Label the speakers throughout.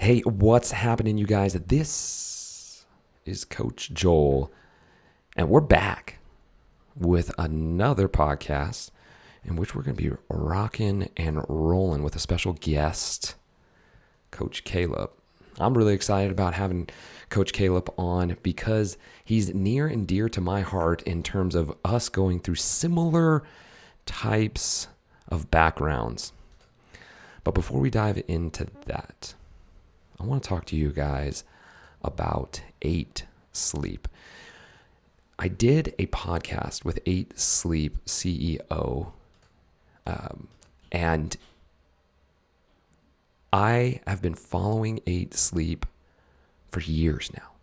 Speaker 1: Hey, what's happening, you guys? This is Coach Joel, and we're back with another podcast in which we're going to be rocking and rolling with a special guest, Coach Caleb. I'm really excited about having Coach Caleb on because he's near and dear to my heart in terms of us going through similar types of backgrounds. But before we dive into that, I want to talk to you guys about 8 Sleep. I did a podcast with 8 Sleep CEO, and I have been following 8 Sleep for years now.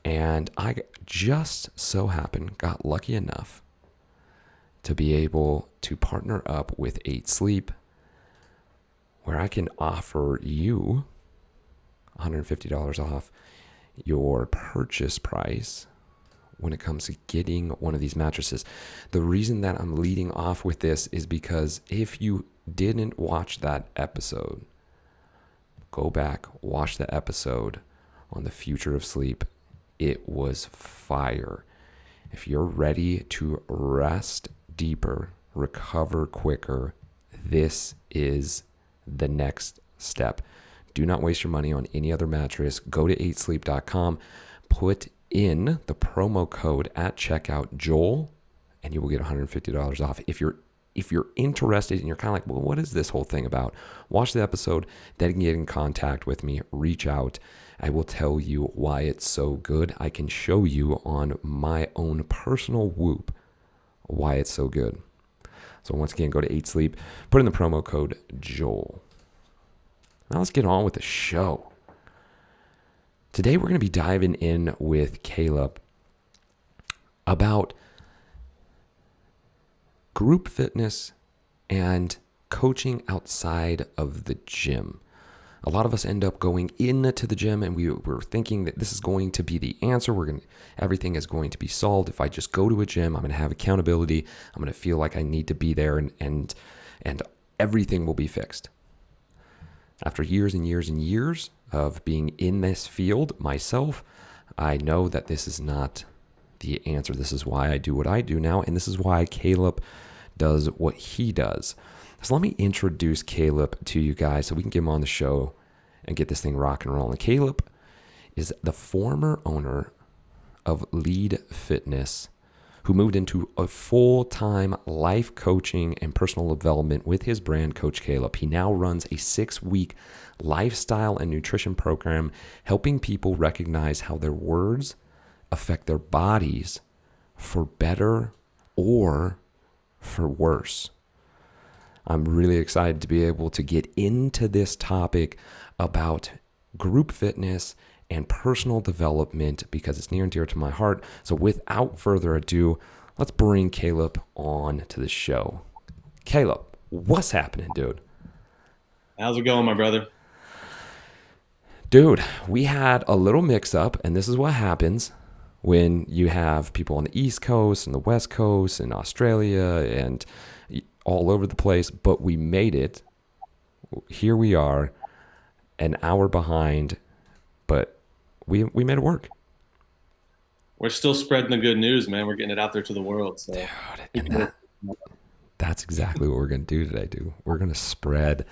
Speaker 1: And I just so happened, got lucky enough to be able to partner up with 8 Sleep, where I can offer you $150 off your purchase price when it comes to getting one of these mattresses. The reason that I'm leading off with this is because if you didn't watch that episode, go back, watch the episode on the future of sleep. It was fire. If you're ready to rest deeper, recover quicker, this is the next step. Do not waste your money on any other mattress. Go to 8sleep.com, put in the promo code at checkout Joel, and you will get $150 off. If you're interested and you're kind of like, well, what is this whole thing about? Watch the episode, then get in contact with me, reach out. I will tell you why it's so good. I can show you on my own personal Whoop why it's so good. So once again, go to 8sleep, put in the promo code Joel. Now let's get on with the show. Today we're going to be diving in with Caleb about group fitness and coaching outside of the gym. A lot of us end up going into the gym and we're thinking that this is going to be the answer. Everything is going to be solved. If I just go to a gym, I'm going to have accountability. I'm going to feel like I need to be there and everything will be fixed. After years and years and years of being in this field myself, I know that this is not the answer. This is why I do what I do now, and this is why Caleb does what he does. So let me introduce Caleb to you guys so we can get him on the show and get this thing rock and rolling. Caleb is the former owner of Lead Fitness, who moved into a full-time life coaching and personal development with his brand, Coach Caleb. He now runs a 6-week lifestyle and nutrition program, helping people recognize how their words affect their bodies for better or for worse. I'm really excited to be able to get into this topic about group fitness and personal development because it's near and dear to my heart. So without further ado, let's bring Caleb on to the show. Caleb, what's happening, dude?
Speaker 2: How's it going, my brother?
Speaker 1: Dude, we had a little mix up, and this is what happens when you have people on the East Coast and the West Coast and Australia and all over the place, but we made it. Here we are, an hour behind, but we made it work.
Speaker 2: We're still spreading the good news, man. We're getting it out there to the world. So,
Speaker 1: Dude, and that's exactly what we're going to do today, dude. We're going to spread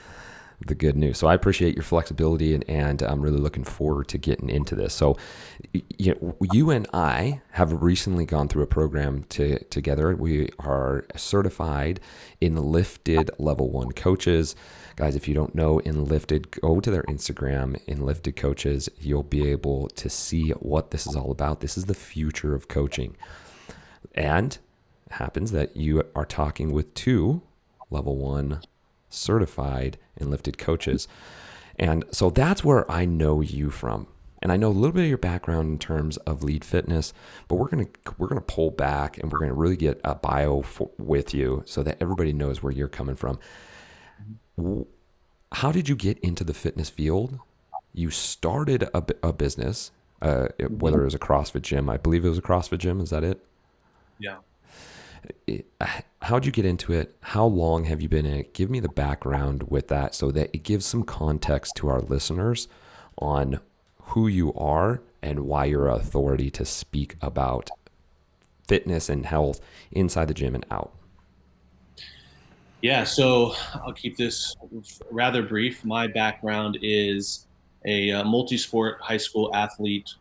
Speaker 1: the good news. So I appreciate your flexibility, and I'm really looking forward to getting into this. So you and I have recently gone through a program together. We are certified Enlifted Level 1 coaches. Guys, if you don't know Enlifted, go to their Instagram, Enlifted Coaches. You'll be able to see what this is all about. This is the future of coaching. And it happens that you are talking with 2 Level 1 certified Enlifted coaches. And so that's where I know you from. And I know a little bit of your background in terms of Lead Fitness, but we're gonna pull back and we're gonna really get a bio with you so that everybody knows where you're coming from. How did you get into the fitness field? You started a business, whether it was a CrossFit gym. I believe it was a CrossFit gym. Is that it?
Speaker 2: Yeah.
Speaker 1: How'd you get into it? How long have you been in it? Give me the background with that so that it gives some context to our listeners on who you are and why you're an authority to speak about fitness and health inside the gym and out.
Speaker 2: Yeah, so I'll keep this rather brief. My background is a multi-sport high school athlete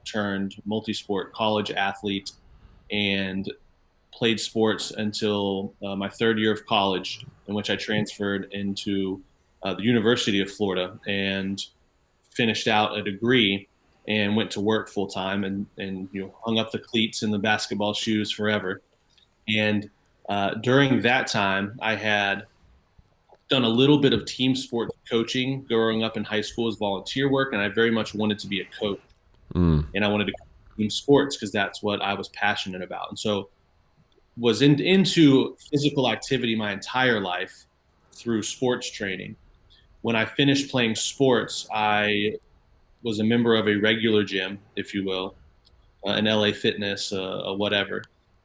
Speaker 2: turned multi-sport college athlete, and played sports until my third year of college, in which I transferred into the University of Florida and finished out a degree and went to work full time, and hung up the cleats in the basketball shoes forever. And during that time, I had done a little bit of team sports coaching growing up in high school as volunteer work, and I very much wanted to be a coach,
Speaker 1: Mm,
Speaker 2: and I wanted to coach team sports because that's what I was passionate about. And so was into physical activity my entire life through sports training. When I finished playing sports, I was a member of a regular gym, if you will, an LA Fitness, whatever,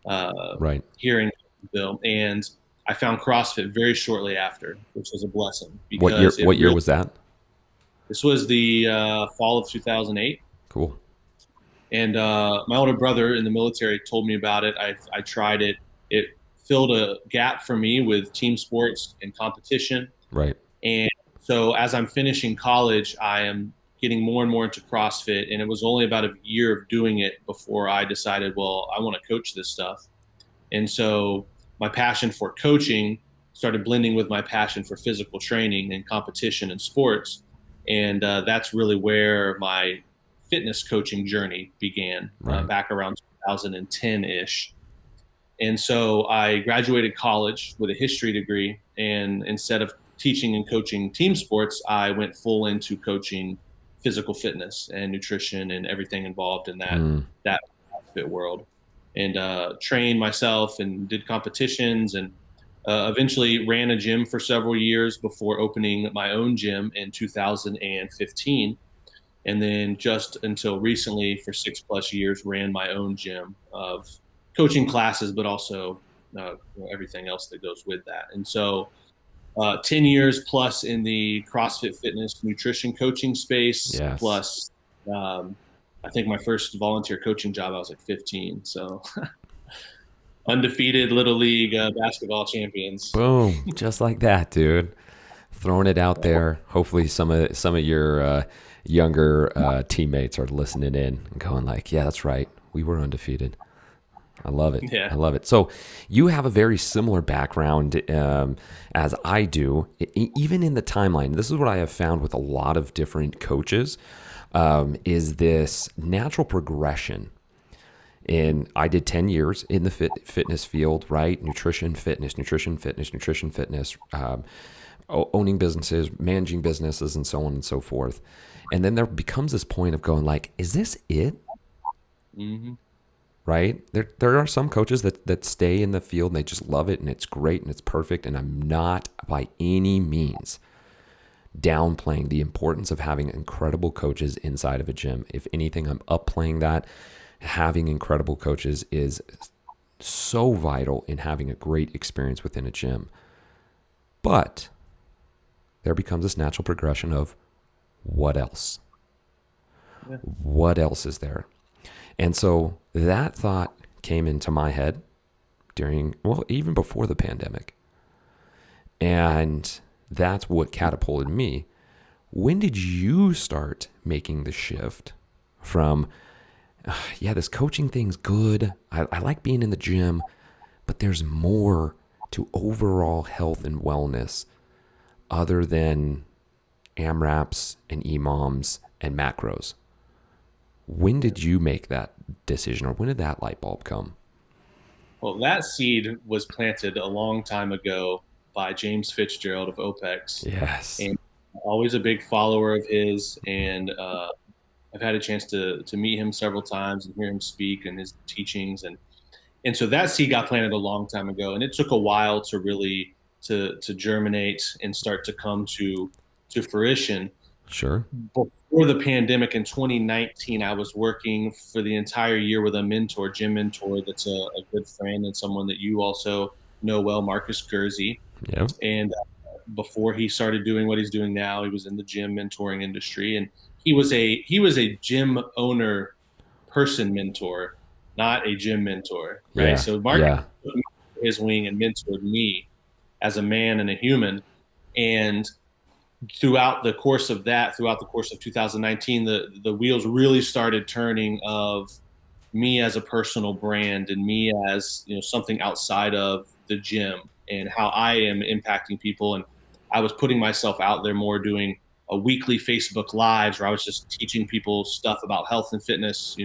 Speaker 1: right.
Speaker 2: here in Bill, and I found CrossFit very shortly after, which was a blessing
Speaker 1: What year?
Speaker 2: because it
Speaker 1: What year
Speaker 2: really.
Speaker 1: was that?
Speaker 2: This was the fall of 2008.
Speaker 1: Cool.
Speaker 2: And my older brother in the military told me about it. I tried it. It filled a gap for me with team sports and competition.
Speaker 1: Right.
Speaker 2: And so as I'm finishing college, I am getting more and more into CrossFit. And it was only about a year of doing it before I decided, well, I want to coach this stuff. And so my passion for coaching started blending with my passion for physical training and competition and sports. And that's really where my fitness coaching journey began,
Speaker 1: Right.
Speaker 2: back around 2010 ish. And so I graduated college with a history degree. And instead of teaching and coaching team sports, I went full into coaching physical fitness and nutrition and everything involved in
Speaker 1: Mm,
Speaker 2: that fit world, and trained myself and did competitions, and eventually ran a gym for several years before opening my own gym in 2015. And then just until recently, for 6+ years, ran my own gym of coaching classes, but also everything else that goes with that. And so 10 years plus in the CrossFit fitness nutrition coaching space,
Speaker 1: yes.
Speaker 2: plus um, I think my first volunteer coaching job, I was like 15. So undefeated little league basketball champions.
Speaker 1: Boom. Just like that, dude. Throwing it out there. Hopefully, some of your younger teammates are listening in and going like, "Yeah, that's right. We were undefeated." I love it.
Speaker 2: Yeah.
Speaker 1: I love it. So you have a very similar background as I do, even in the timeline. This is what I have found with a lot of different coaches, is this natural progression. And I did 10 years in the fitness field, right? Nutrition, fitness, nutrition, fitness, nutrition, fitness, owning businesses, managing businesses, and so on and so forth. And then there becomes this point of going like, is this it?
Speaker 2: Hmm.
Speaker 1: Right? There are some coaches that stay in the field and they just love it and it's great and it's perfect. And I'm not by any means downplaying the importance of having incredible coaches inside of a gym. If anything, I'm upplaying that. Having incredible coaches is so vital in having a great experience within a gym. But there becomes this natural progression of what else?
Speaker 2: Yeah.
Speaker 1: What else is there? And so that thought came into my head during, well, even before the pandemic. And that's what catapulted me. When did you start making the shift from, yeah, this coaching thing's good. I like being in the gym, but there's more to overall health and wellness other than AMRAPs and EMOMs and macros. When did you make that decision, or when did that light bulb come?
Speaker 2: Well, that seed was planted a long time ago by James Fitzgerald of OPEX,
Speaker 1: Yes.
Speaker 2: and always a big follower of his. And I've had a chance to meet him several times and hear him speak and his teachings, and so that seed got planted a long time ago, and it took a while to really to germinate and start to come to fruition.
Speaker 1: Sure.
Speaker 2: Before the pandemic in 2019, I was working for the entire year with a mentor, gym mentor, that's a good friend and someone that you also know well, Marcus Gursey.
Speaker 1: Yeah.
Speaker 2: And before he started doing what he's doing now, he was in the gym mentoring industry, and he was a gym owner person mentor, not a gym mentor, right?
Speaker 1: Yeah.
Speaker 2: So Marcus
Speaker 1: Yeah.
Speaker 2: took me under his wing and mentored me as a man and a human, and throughout the course of 2019, the wheels really started turning of me as a personal brand and me as something outside of the gym and how I am impacting people. And I was putting myself out there more, doing a weekly Facebook lives where I was just teaching people stuff about health and fitness,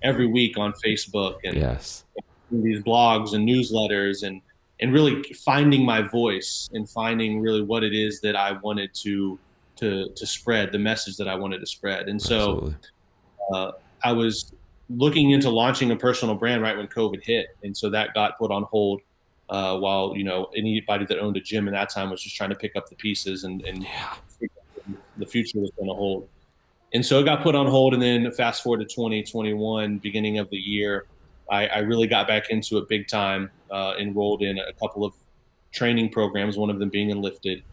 Speaker 2: every week on Facebook, and
Speaker 1: Yes.
Speaker 2: these blogs and newsletters, and really finding my voice and finding really what it is that I wanted to spread, the message that I wanted to spread. And so
Speaker 1: Absolutely.
Speaker 2: uh, I was looking into launching a personal brand right when COVID hit, and so that got put on hold. While anybody that owned a gym in that time was just trying to pick up the pieces and
Speaker 1: Yeah.
Speaker 2: the future was going to hold. And so it got put on hold. And then fast forward to 2021, beginning of the year, I really got back into it big time. Enrolled in a couple of training programs, one of them being enlifted,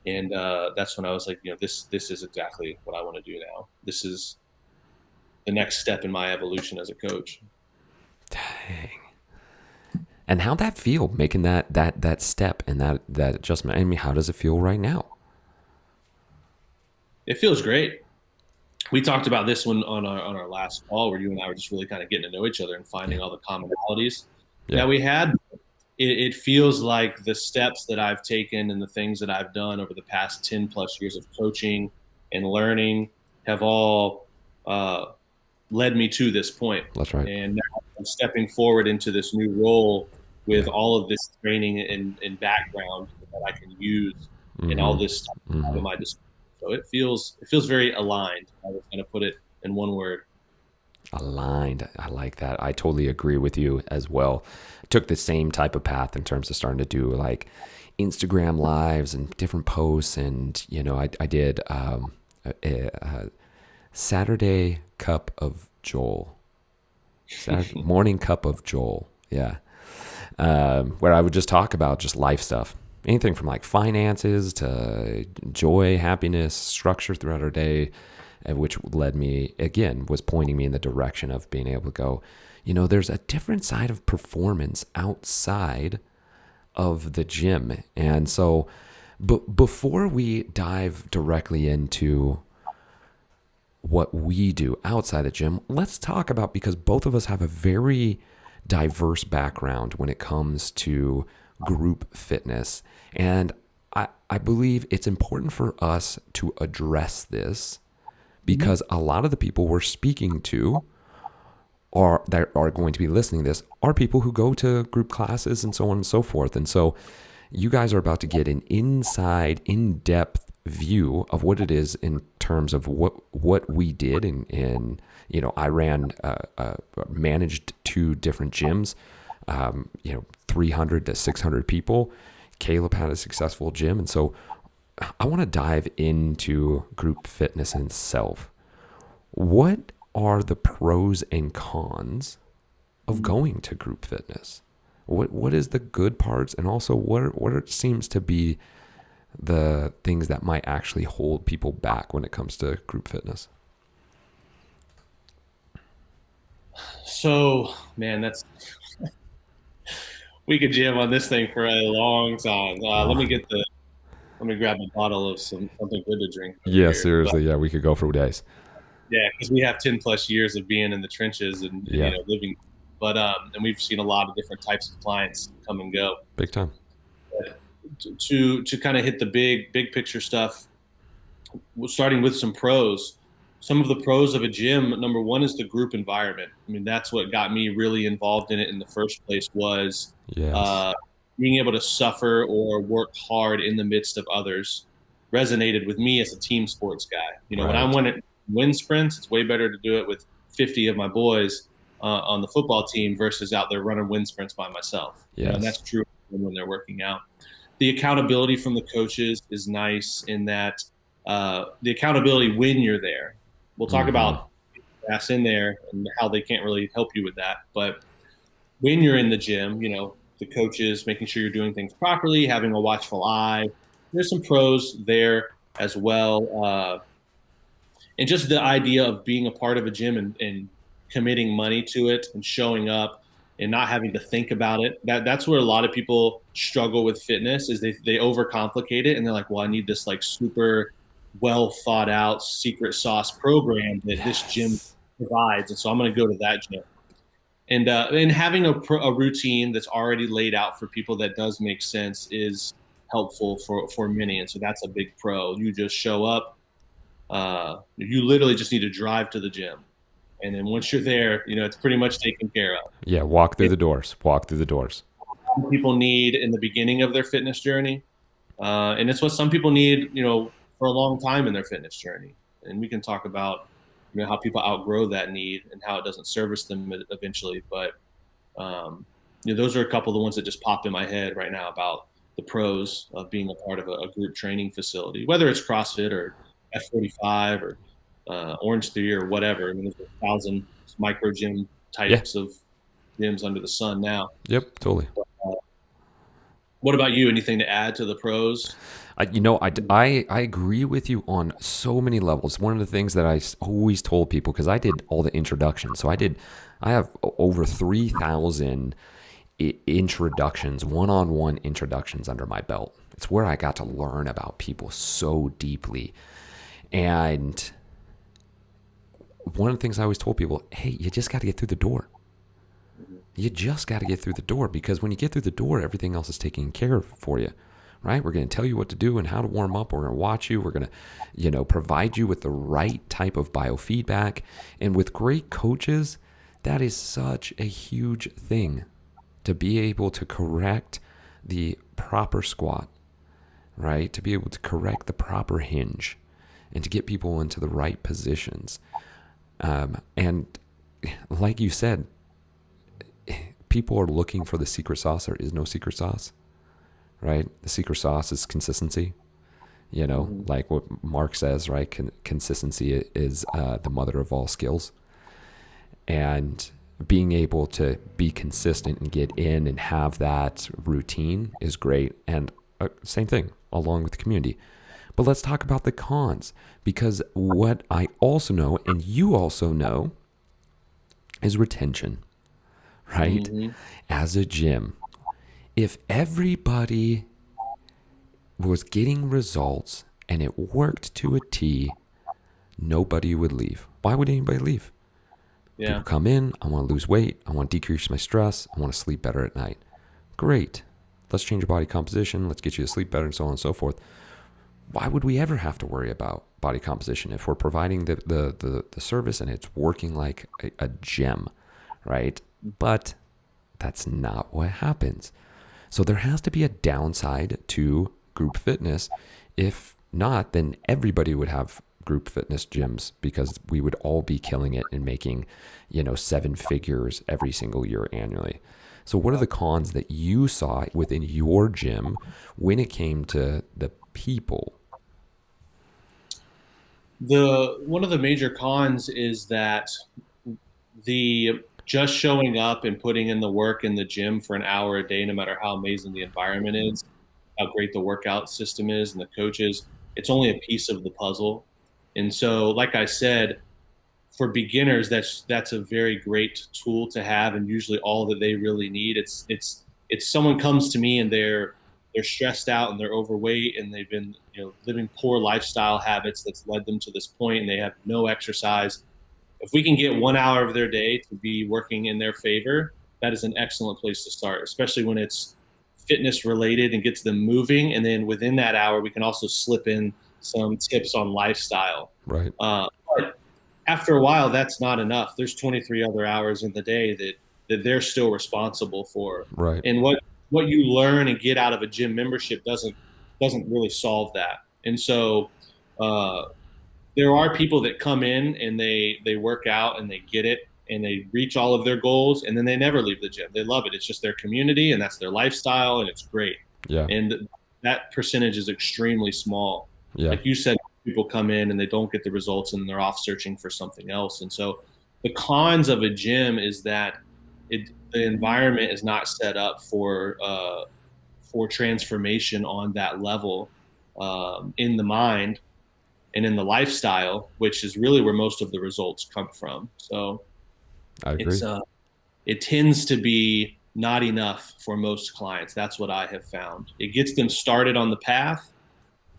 Speaker 2: and that's when I was like, this is exactly what I want to do now. This is the next step in my evolution as a coach.
Speaker 1: Dang. And how'd that feel making that step and that adjustment? I mean, how does it feel right now?
Speaker 2: It feels great. We talked about this one on our last call, where you and I were just really kind of getting to know each other and
Speaker 1: Yeah.
Speaker 2: finding all the commonalities
Speaker 1: Yeah.
Speaker 2: that we had. It feels like the steps that I've taken and the things that I've done over the past 10 plus years of coaching and learning have all uh, led me to this point.
Speaker 1: That's right.
Speaker 2: And now I'm stepping forward into this new role
Speaker 1: Yeah.
Speaker 2: with all of this training and background that I can use and all
Speaker 1: Mm-hmm.
Speaker 2: this stuff I have
Speaker 1: Mm-hmm.
Speaker 2: at my disposal. So it feels very aligned. I was going to put it in one word.
Speaker 1: Aligned. I like that. I totally agree with you as well. I took the same type of path in terms of starting to do like Instagram lives and different posts. And, I did a Saturday cup of Joel, Saturday morning cup of Joel. Yeah. Where I would just talk about just life stuff. Anything from like finances to joy, happiness, structure throughout our day, which led me, again, was pointing me in the direction of being able to go, there's a different side of performance outside of the gym. And so, before we dive directly into what we do outside the gym, let's talk about, because both of us have a very diverse background when it comes to group fitness. And I believe it's important for us to address this because a lot of the people we're speaking to are that are going to be listening to this are people who go to group classes and so on and so forth. And so you guys are about to get an inside, in-depth view of what it is in terms of what we did. And I ran, managed 2 different gyms, 300 to 600 people. Caleb had a successful gym. And so I want to dive into group fitness in itself. What are the pros and cons of going to group fitness? What is the good parts, and also what seems to be the things that might actually hold people back when it comes to group fitness?
Speaker 2: So, man, we could jam on this thing for a long time.
Speaker 1: Oh,
Speaker 2: Let me grab a bottle of something good to drink over
Speaker 1: yeah,
Speaker 2: here. But
Speaker 1: seriously, yeah, we could go for days.
Speaker 2: yeah, because we have 10 plus years of being in the trenches and
Speaker 1: Yeah,
Speaker 2: living. But and we've seen a lot of different types of clients come and go.
Speaker 1: big time.
Speaker 2: But to kind of hit the big picture stuff, starting with some pros. Some of the pros of a gym, number one, is the group environment. I mean, that's what got me really involved in it in the first place, was
Speaker 1: Yes,
Speaker 2: uh, being able to suffer or work hard in the midst of others resonated with me as a team sports guy. When I
Speaker 1: right.
Speaker 2: went at win sprints, it's way better to do it with 50 of my boys on the football team versus out there running wind sprints by myself. And
Speaker 1: Yes,
Speaker 2: that's true when they're working out. The accountability from the coaches is nice in that the accountability when you're there. We'll talk
Speaker 1: Mm-hmm.
Speaker 2: about that's in there and how they can't really help you with that. But when you're in the gym, the coaches making sure you're doing things properly, having a watchful eye. There's some pros there as well. And just the idea of being a part of a gym and committing money to it and showing up and not having to think about it. That's where a lot of people struggle with fitness is they overcomplicate it and they're like, well, I need this like super well thought out secret sauce program that this gym
Speaker 1: Yes.
Speaker 2: provides. And so I'm going to go to that gym. And having a routine that's already laid out for people that does make sense is helpful for many. And so that's a big pro. You just show up, you literally just need to drive to the gym. And then once you're there, it's pretty much taken care of.
Speaker 1: Yeah, walk through
Speaker 2: It's
Speaker 1: the doors. Walk through the doors.
Speaker 2: what people need in the beginning of their fitness journey. And it's what some people need, for a long time in their fitness journey. And we can talk about, how people outgrow that need and how it doesn't service them eventually. But, those are a couple of the ones that just popped in my head right now about the pros of being a part of a group training facility, whether it's CrossFit or F45 or Orange Theory or whatever. I mean, there's 1,000 micro gym
Speaker 1: Yeah.
Speaker 2: types of gyms under the sun now.
Speaker 1: Yep. Totally.
Speaker 2: What about you? Anything to add to the pros?
Speaker 1: I agree with you on so many levels. One of the things that always told people, because I did all the introductions, I have over 3,000 introductions, one-on-one introductions under my belt. It's where I got to learn about people so deeply. And one of the things I always told people, hey, you just got to get through the door. You just got to get through the door, because when you get through the door, everything else is taken care of for you, right? We're going to tell you what to do and how to warm up. We're going to watch you. We're going to, provide you with the right type of biofeedback. And with great coaches, that is such a huge thing, to be able to correct the proper squat, right? To be able to correct the proper hinge and to get people into the right positions. And like you said, people are looking for the secret sauce. There is no secret sauce, right? The secret sauce is consistency. Like what Mark says, right? Consistency is the mother of all skills. And being able to be consistent and get in and have that routine is great. And same thing along with the community. But let's talk about the cons, because what I also know, and you also know, is retention, right?
Speaker 2: Mm-hmm.
Speaker 1: As a gym, if everybody was getting results and it worked to a T, nobody would leave. Why would anybody leave?
Speaker 2: Yeah.
Speaker 1: People come in, I want to lose weight, I want to decrease my stress, I want to sleep better at night. Great. Let's change your body composition, let's get you to sleep better, and so on and so forth. Why would we ever have to worry about body composition if we're providing the service and it's working like a gem, right? But that's not what happens. So there has to be a downside to group fitness. If not, then everybody would have group fitness gyms, because we would all be killing it and making, 7 figures every single year annually. So what are the cons that you saw within your gym when it came to the people?
Speaker 2: One of the major cons is that the just showing up and putting in the work in the gym for an hour a day, no matter how amazing the environment is, how great the workout system is and the coaches, it's only a piece of the puzzle. And so, like I said, for beginners, that's a very great tool to have, and usually all that they really need. It's someone comes to me and they're stressed out and they're overweight and they've been living poor lifestyle habits that's led them to this point, and they have no exercise. If we can get 1 hour of their day to be working in their favor, that is an excellent place to start, especially when it's fitness related and gets them moving. And then within that hour, we can also slip in some tips on lifestyle.
Speaker 1: Right.
Speaker 2: But after a while, that's not enough. There's 23 other hours in the day that they're still responsible for.
Speaker 1: Right.
Speaker 2: And what you learn and get out of a gym membership doesn't really solve that. And so uh, there are people that come in and they work out and they get it and they reach all of their goals, and then they never leave the gym. They love it. It's just their community and that's their lifestyle, and it's great.
Speaker 1: Yeah.
Speaker 2: And that percentage is extremely small.
Speaker 1: Yeah.
Speaker 2: Like you said, people come in and they don't get the results and they're off searching for something else. And so the cons of a gym is that the environment is not set up for transformation on that level, in the mind and in the lifestyle, which is really where most of the results come from. So
Speaker 1: I
Speaker 2: it's
Speaker 1: agree.
Speaker 2: it tends to be not enough for most clients. That's what I have found. It gets them started on the path,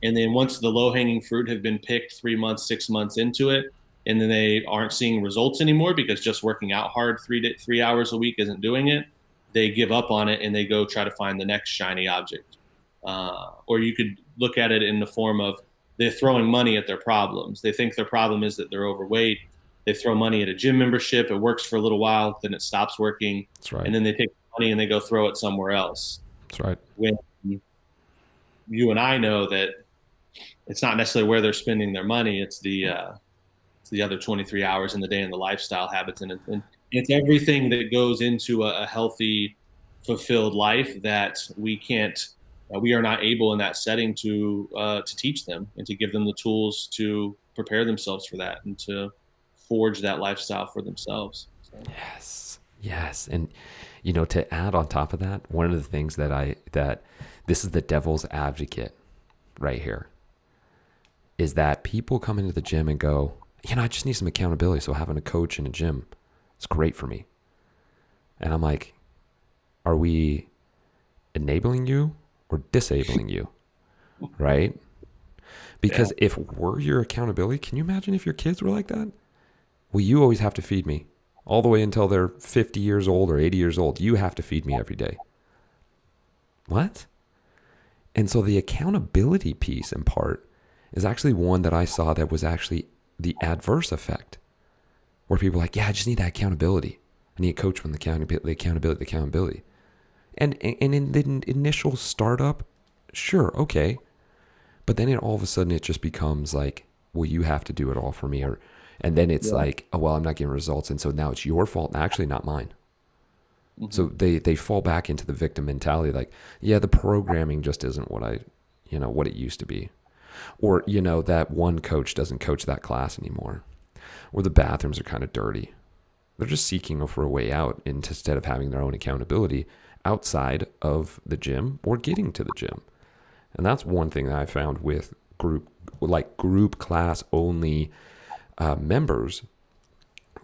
Speaker 2: and then once the low hanging fruit have been picked 3 months, 6 months into it, and then they aren't seeing results anymore because just working out hard 3 hours a week isn't doing it, they give up on it and they go try to find the next shiny object. Or you could look at it in the form of they're throwing money at their problems. They think their problem is that they're overweight. They throw money at a gym membership. It works for a little while, then it stops working,
Speaker 1: That's right.
Speaker 2: and then they take the money and they go throw it somewhere else.
Speaker 1: That's right.
Speaker 2: When you and I know that it's not necessarily where they're spending their money. It's the other 23 hours in the day and the lifestyle habits. And it's everything that goes into a healthy, fulfilled life that we are not able in that setting to teach them and to give them the tools to prepare themselves for that and to forge that lifestyle for themselves. So.
Speaker 1: Yes. Yes. And to add on top of that, one of the things that this is the devil's advocate right here, is that people come into the gym and go, I just need some accountability. So having a coach in a gym, it's great for me. And I'm like, are we enabling you or disabling you? Right? Because if we're your accountability, can you imagine if your kids were like that? Well, you always have to feed me all the way until they're 50 years old or 80 years old. You have to feed me every day. What? And so the accountability piece and part is actually one that I saw that was actually the adverse effect, where people are like, yeah, I just need that accountability. I need a coach from the accountability. And in the initial startup, sure, okay. But then all of a sudden it just becomes like, well, you have to do it all for me. And then it's like, oh, well, I'm not getting results. And so now it's your fault, actually not mine. Mm-hmm. So they fall back into the victim mentality. Like, yeah, the programming just isn't what what it used to be. Or, that one coach doesn't coach that class anymore. Or the bathrooms are kind of dirty. They're just seeking for a way out instead of having their own accountability outside of the gym or getting to the gym. And that's one thing that I found with group class only members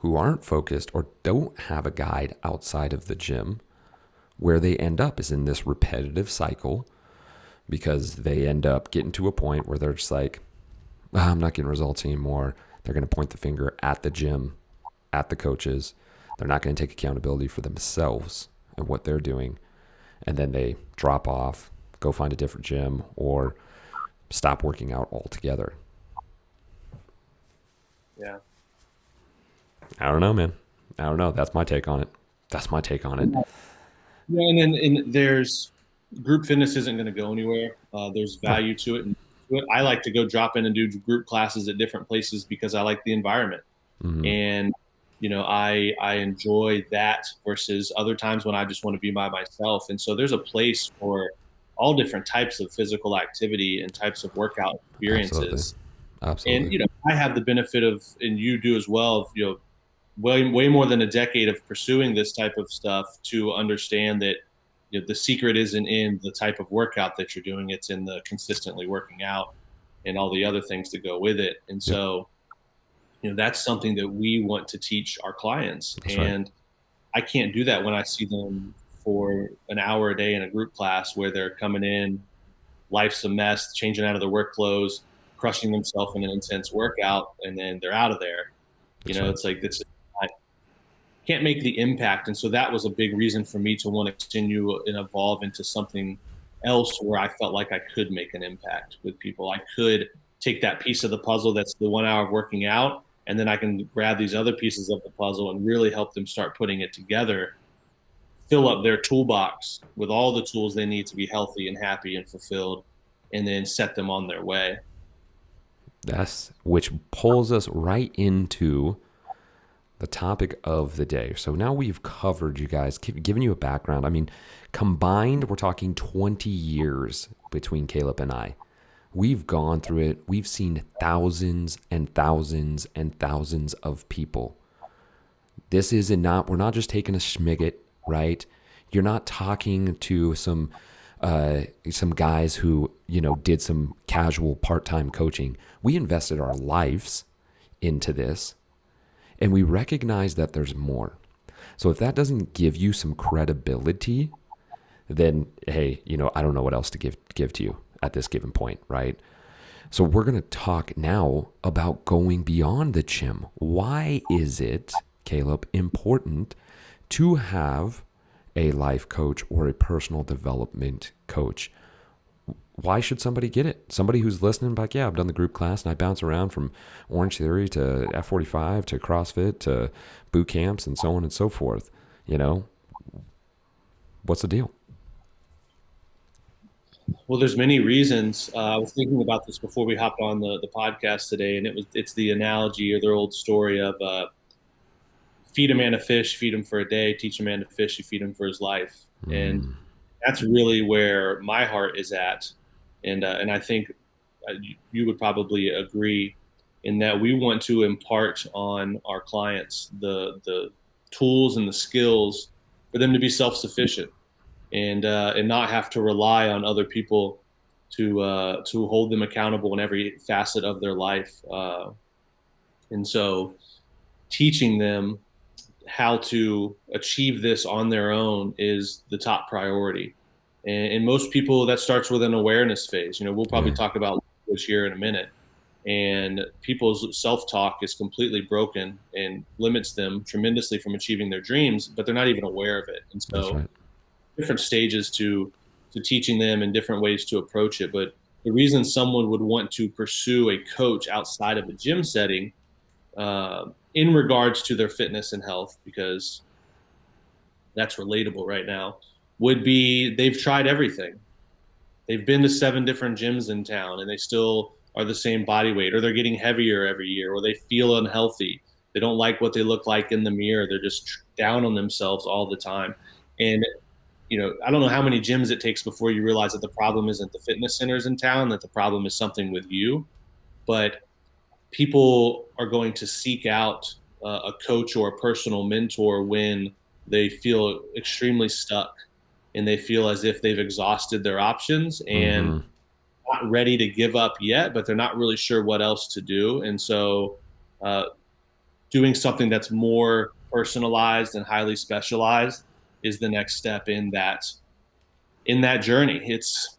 Speaker 1: who aren't focused or don't have a guide outside of the gym. Where they end up is in this repetitive cycle, because they end up getting to a point where they're just like, I'm not getting results anymore. They're going to point the finger at the gym, at the coaches. They're not going to take accountability for themselves and what they're doing. And then they drop off, go find a different gym, or stop working out altogether.
Speaker 2: Yeah.
Speaker 1: I don't know, man. I don't know. That's my take on it.
Speaker 2: Yeah, and there's group fitness isn't going to go anywhere. There's value to it, and I like to go drop in and do group classes at different places because I like the environment, and I enjoy that versus other times when I just want to be by myself. And so there's a place for all different types of physical activity and types of workout experiences.
Speaker 1: Absolutely.
Speaker 2: And I have the benefit of, and you do as well, of way more than a decade of pursuing this type of stuff to understand that the secret isn't in the type of workout that you're doing. It's in the consistently working out and all the other things that go with it. And so, that's something that we want to teach our clients.
Speaker 1: That's
Speaker 2: and
Speaker 1: right.
Speaker 2: I can't do that when I see them for an hour a day in a group class where they're coming in, life's a mess, changing out of their work clothes, crushing themselves in an intense workout, and then they're out of there.
Speaker 1: That's right.
Speaker 2: It's like I can't make the impact. And so that was a big reason for me to want to continue and evolve into something else where I felt like I could make an impact with people. I could take that piece of the puzzle that's the 1 hour of working out, and then I can grab these other pieces of the puzzle and really help them start putting it together, fill up their toolbox with all the tools they need to be healthy and happy and fulfilled, and then set them on their way.
Speaker 1: Which pulls us right into the topic of the day. So now we've covered, you guys, given you a background. I mean, combined, we're talking 20 years between Caleb and I. We've gone through it. We've seen thousands and thousands and thousands of people. This is not, we're not just taking a schmigget, right? You're not talking to some guys who, did some casual part-time coaching. We invested our lives into this, and we recognize that there's more. So if that doesn't give you some credibility, then hey, I don't know what else to give to you at this given point, right? So we're going to talk now about going beyond the gym. Why is it, Caleb, important to have a life coach or a personal development coach? Why should somebody get it? Somebody who's listening, like, yeah, I've done the group class and I bounce around from Orange Theory to F45 to CrossFit to boot camps and so on and so forth. What's the deal?
Speaker 2: Well, there's many reasons. I was thinking about this before we hopped on the podcast today, and it's the analogy or the old story of feed a man a fish, feed him for a day, teach a man to fish, you feed him for his life. And that's really where my heart is at. And I think you would probably agree in that we want to impart on our clients the tools and the skills for them to be self-sufficient and not have to rely on other people to hold them accountable in every facet of their life. And so teaching them how to achieve this on their own is the top priority. And most people, that starts with an awareness phase. We'll probably talk about language here in a minute. And people's self-talk is completely broken and limits them tremendously from achieving their dreams, but they're not even aware of it. And so
Speaker 1: That's right.
Speaker 2: different stages to teaching them and different ways to approach it. But the reason someone would want to pursue a coach outside of a gym setting in regards to their fitness and health, because that's relatable right now, would be they've tried everything. They've been to 7 different gyms in town and they still are the same body weight, or they're getting heavier every year, or they feel unhealthy. They don't like what they look like in the mirror. They're just down on themselves all the time. And I don't know how many gyms it takes before you realize that the problem isn't the fitness centers in town, that the problem is something with you. But people are going to seek out a coach or a personal mentor when they feel extremely stuck and they feel as if they've exhausted their options and not ready to give up yet, but they're not really sure what else to do. And so doing something that's more personalized and highly specialized is the next step in that journey. It's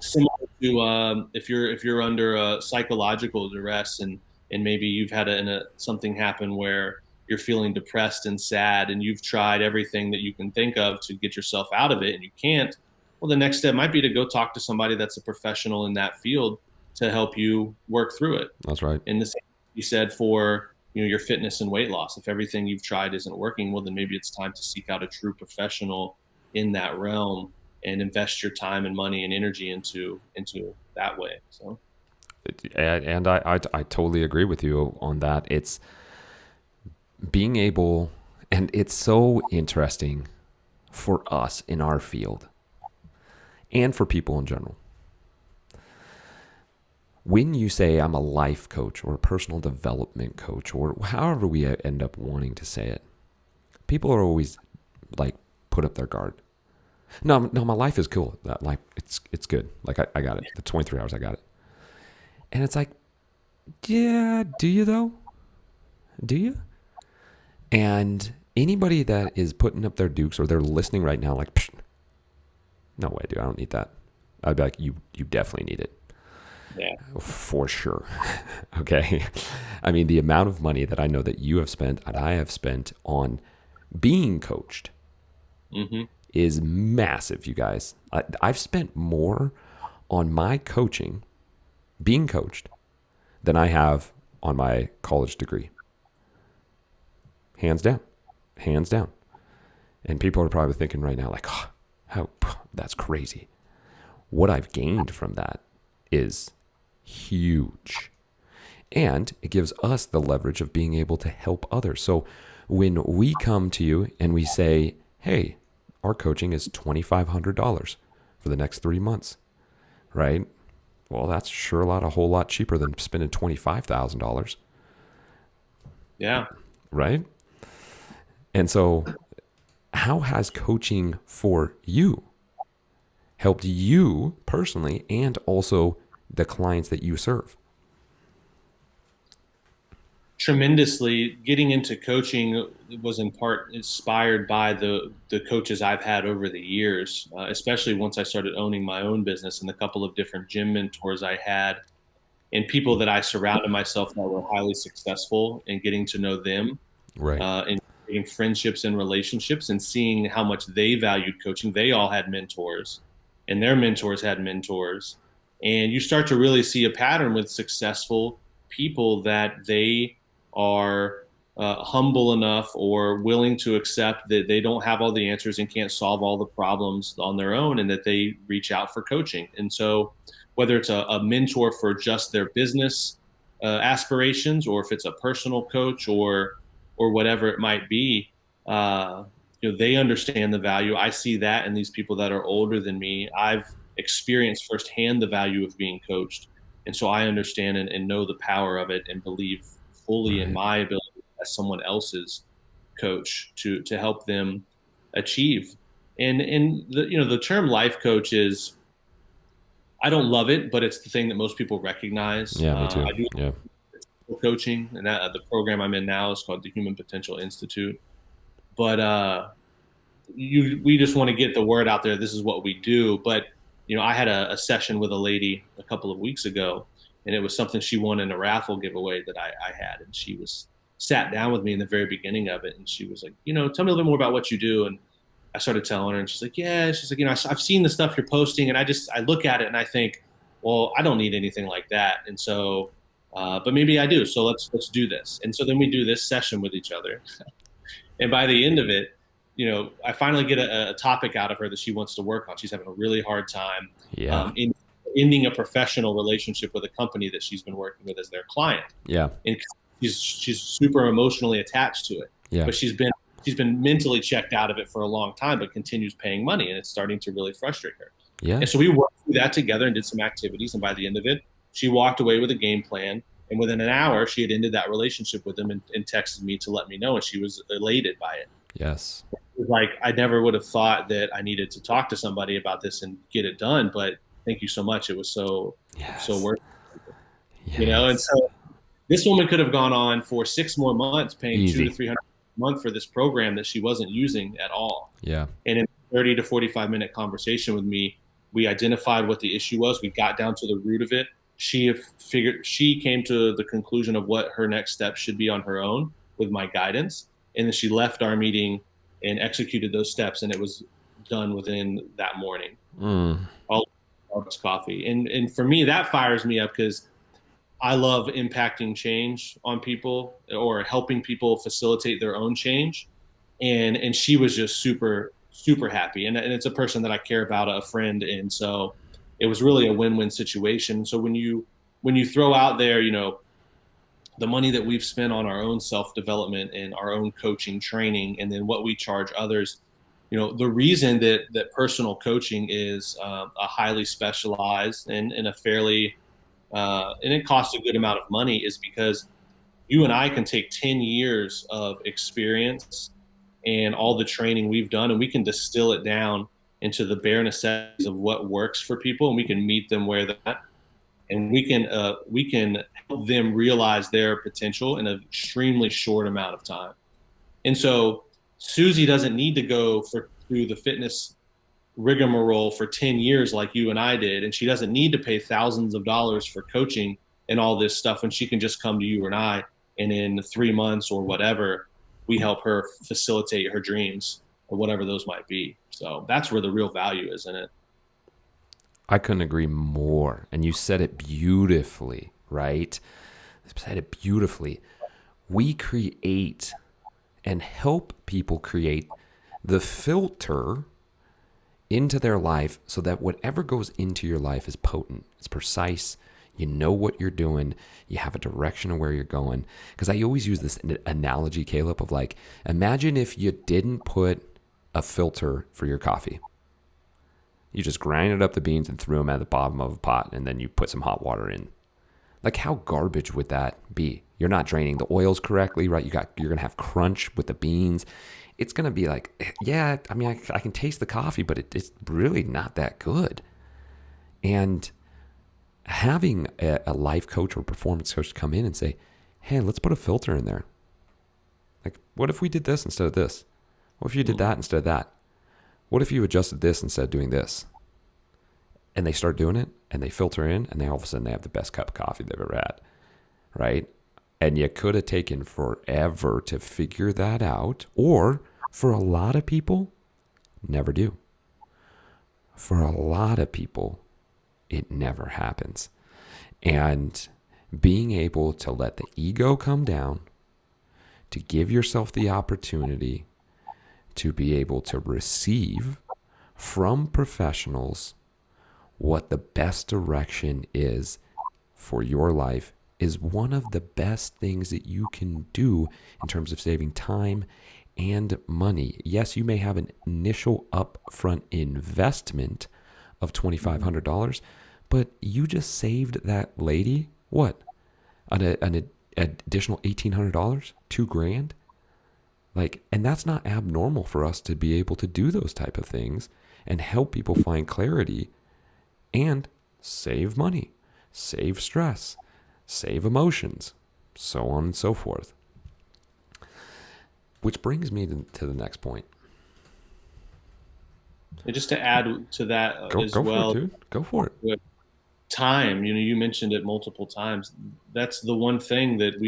Speaker 2: similar to if you're under psychological duress and maybe you've had something happen where you're feeling depressed and sad and you've tried everything that you can think of to get yourself out of it and you can't. Well, the next step might be to go talk to somebody that's a professional in that field to help you work through it.
Speaker 1: That's right.
Speaker 2: And the same you said for your fitness and weight loss. If everything you've tried isn't working, well, then maybe it's time to seek out a true professional in that realm and invest your time and money and energy into that way. So,
Speaker 1: and I totally agree with you on that. It's being able, and it's so interesting for us in our field and for people in general. When you say I'm a life coach or a personal development coach or however we end up wanting to say it, people are always like put up their guard. No, my life is cool. That life, it's good. Like I got it. The 23 hours, I got it. And it's like, yeah, do you though? Do you? And anybody that is putting up their dukes or they're listening right now, like, no way, dude, I don't need that. I'd be like, you definitely need it.
Speaker 2: Yeah.
Speaker 1: For sure. Okay. I mean, the amount of money that I know that you have spent and I have spent on being coached is massive, you guys. I've spent more on my coaching, being coached, than I have on my college degree. Hands down. Hands down. And people are probably thinking right now, like, oh, how that's crazy. What I've gained from that is huge. And it gives us the leverage of being able to help others. So when we come to you and we say, hey, our coaching is $2,500 for the next 3 months, right? Well, that's sure a whole lot cheaper than spending $25,000,
Speaker 2: Yeah.
Speaker 1: right? And so, how has coaching for you helped you personally and also the clients that you serve?
Speaker 2: Tremendously. Getting into coaching was in part inspired by the coaches I've had over the years, especially once I started owning my own business and the couple of different gym mentors I had and people that I surrounded myself that were highly successful and getting to know them,
Speaker 1: Right.
Speaker 2: and creating friendships and relationships and seeing how much they valued coaching. They all had mentors and their mentors had mentors. And you start to really see a pattern with successful people that they are humble enough or willing to accept that they don't have all the answers and can't solve all the problems on their own, and that they reach out for coaching. And so, whether it's a mentor for just their business aspirations, or if it's a personal coach, or whatever it might be, uh, they understand the value. I see that in these people that are older than me. I've experienced firsthand the value of being coached, and so I understand and know the power of it, and believe fully in
Speaker 1: Right.
Speaker 2: my ability as someone else's coach to help them achieve. And the term life coach is, I don't love it, but it's the thing that most people recognize.
Speaker 1: Yeah, me too.
Speaker 2: I do
Speaker 1: Yeah.
Speaker 2: coaching, and the program I'm in now is called the Human Potential Institute. But we just want to get the word out there. This is what we do. But I had a session with a lady a couple of weeks ago, and it was something she won in a raffle giveaway that I had, and she was sat down with me in the very beginning of it, and she was like, tell me a little bit more about what you do. And I started telling her, and she's like, yeah. She's like, I've seen the stuff you're posting, and I look at it and I think, well, I don't need anything like that. And so, but maybe I do. So let's do this. And so then we do this session with each other, and by the end of it, I finally get a topic out of her that she wants to work on. She's having a really hard time
Speaker 1: Yeah.
Speaker 2: in ending a professional relationship with a company that she's been working with as their client,
Speaker 1: Yeah.
Speaker 2: and she's super emotionally attached to it.
Speaker 1: Yeah.
Speaker 2: But she's been mentally checked out of it for a long time, but continues paying money, and it's starting to really frustrate her.
Speaker 1: Yeah.
Speaker 2: And so we worked through that together and did some activities. And by the end of it, she walked away with a game plan. And within an hour, she had ended that relationship with him, and texted me to let me know. And she was elated by it.
Speaker 1: Yes.
Speaker 2: It was like, I never would have thought that I needed to talk to somebody about this and get it done. But thank you so much. It was so
Speaker 1: Yes.
Speaker 2: worth it. And
Speaker 1: Yes.
Speaker 2: so this woman could have gone on for 6 more months paying
Speaker 1: Easy.
Speaker 2: 200 to 300 a month for this program that she wasn't using at all.
Speaker 1: Yeah.
Speaker 2: And in a 30 to 45-minute conversation with me, we identified what the issue was. We got down to the root of it. She came to the conclusion of what her next steps should be on her own with my guidance. And then she left our meeting and executed those steps. And it was done within that morning. All Starbucks coffee. And for me, that fires me up, because I love impacting change on people, or helping people facilitate their own change. And she was just super, super happy. And it's a person that I care about, a friend. And so it was really a win-win situation. So when you throw out there, the money that we've spent on our own self-development and our own coaching training, and then what we charge others, the reason that personal coaching is a highly specialized and a fairly and it costs a good amount of money, is because you and I can take 10 years of experience and all the training we've done, and we can distill it down into the bare necessities of what works for people, and we can meet them where they're at, and we can help them realize their potential in an extremely short amount of time. And so Susie doesn't need to go through the fitness rigmarole for 10 years like you and I did, and she doesn't need to pay thousands of dollars for coaching and all this stuff, when she can just come to you and I, and in 3 months or whatever, we help her facilitate her dreams, or whatever those might be. So that's where the real value is in it.
Speaker 1: I couldn't agree more. And you said it beautifully, right? You said it beautifully. We create and help people create the filter into their life, so that whatever goes into your life is potent, it's precise, you know what you're doing, you have a direction of where you're going. Because I always use this analogy, Caleb, of like, imagine if you didn't put a filter for your coffee. You just grinded up the beans and threw them at the bottom of a pot, and then you put some hot water in. Like, how garbage would that be? You're not draining the oils correctly, right? You're gonna have crunch with the beans. It's gonna be like, yeah, I mean, I can taste the coffee, but it's really not that good. And having a life coach or performance coach come in and say, hey, let's put a filter in there. Like, what if we did this instead of this? What if you did that instead of that? What if you adjusted this instead of doing this? And they start doing it, and they filter in, and all of a sudden they have the best cup of coffee they've ever had, right? And you could have taken forever to figure that out, or for a lot of people, never do. For a lot of people, it never happens. And being able to let the ego come down, to give yourself the opportunity to be able to receive from professionals what the best direction is for your life is one of the best things that you can do in terms of saving time and money. Yes, you may have an initial upfront investment of $2,500, but you just saved that lady, what? An additional $1,800, $2,000? Like, and that's not abnormal for us to be able to do those type of things and help people find clarity and save money, save stress, save emotions, so on and so forth. Which brings me to the next point.
Speaker 2: And just to add to that
Speaker 1: Go
Speaker 2: well,
Speaker 1: for it, dude. Go for it.
Speaker 2: Time, you mentioned it multiple times. That's the one thing that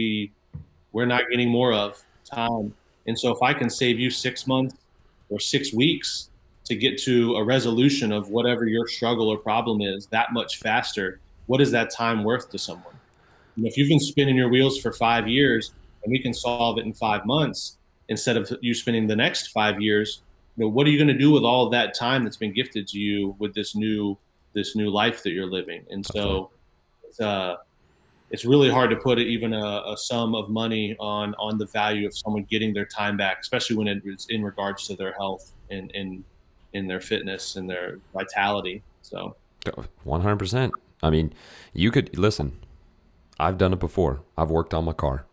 Speaker 2: we're not getting more of, time. And so if I can save you 6 months or 6 weeks to get to a resolution of whatever your struggle or problem is that much faster, what is that time worth to someone? And if you've been spinning your wheels for 5 years and we can solve it in 5 months instead of you spending the next 5 years, what are you going to do with all of that time that's been gifted to you with this new life that you're living? And so it's really hard to put even a sum of money on the value of someone getting their time back, especially when it's in regards to their health and in their fitness and their vitality. So
Speaker 1: 100%. I mean, you could listen. I've done it before. I've worked on my car.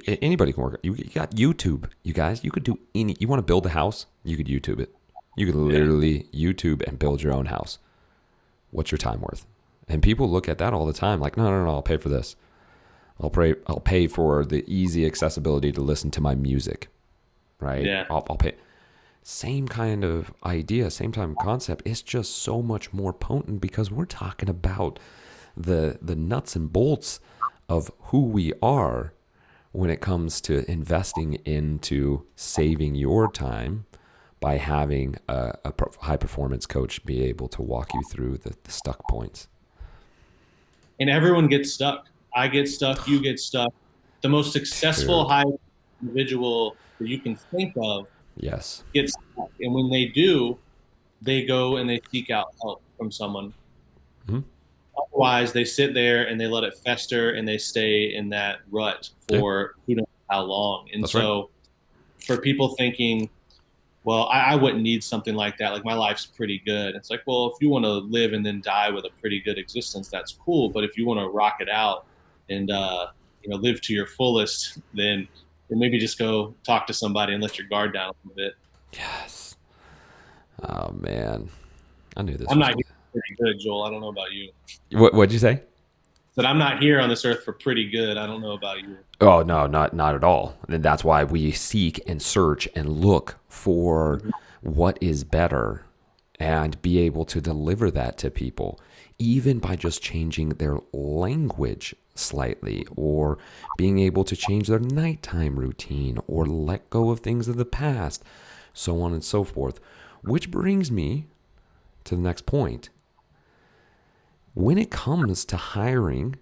Speaker 1: Anybody can work. You got YouTube, you guys. You could do you want to build a house? You could YouTube it. You could literally YouTube and build your own house. What's your time worth? And people look at that all the time like, no, I'll pay for this. I'll pay for the easy accessibility to listen to my music, right?
Speaker 2: Yeah.
Speaker 1: I'll pay. Same kind of idea, same time concept. It's just so much more potent because we're talking about the nuts and bolts of who we are when it comes to investing into saving your time by having a high performance coach be able to walk you through the stuck points.
Speaker 2: And everyone gets stuck. I get stuck. You get stuck. The most successful high individual that you can think of
Speaker 1: Yes.
Speaker 2: gets stuck. And when they do, they go and they seek out help from someone.
Speaker 1: Mm-hmm.
Speaker 2: Otherwise, they sit there and they let it fester and they stay in that rut for who knows how long. And for people thinking, well, I wouldn't need something like that. Like, my life's pretty good. It's like, well, if you want to live and then die with a pretty good existence, that's cool. But if you want to rock it out and live to your fullest, then maybe just go talk to somebody and let your guard down a little bit.
Speaker 1: Yes. Oh man, I knew this.
Speaker 2: I'm not pretty good, Joel. I don't know about you.
Speaker 1: What'd you say?
Speaker 2: That I'm not here on this earth for pretty good. I don't know about you.
Speaker 1: Oh no, not at all. And that's why we seek and search and look for what is better and be able to deliver that to people, even by just changing their language slightly or being able to change their nighttime routine or let go of things of the past, so on and so forth. Which brings me to the next point. When it comes to hiring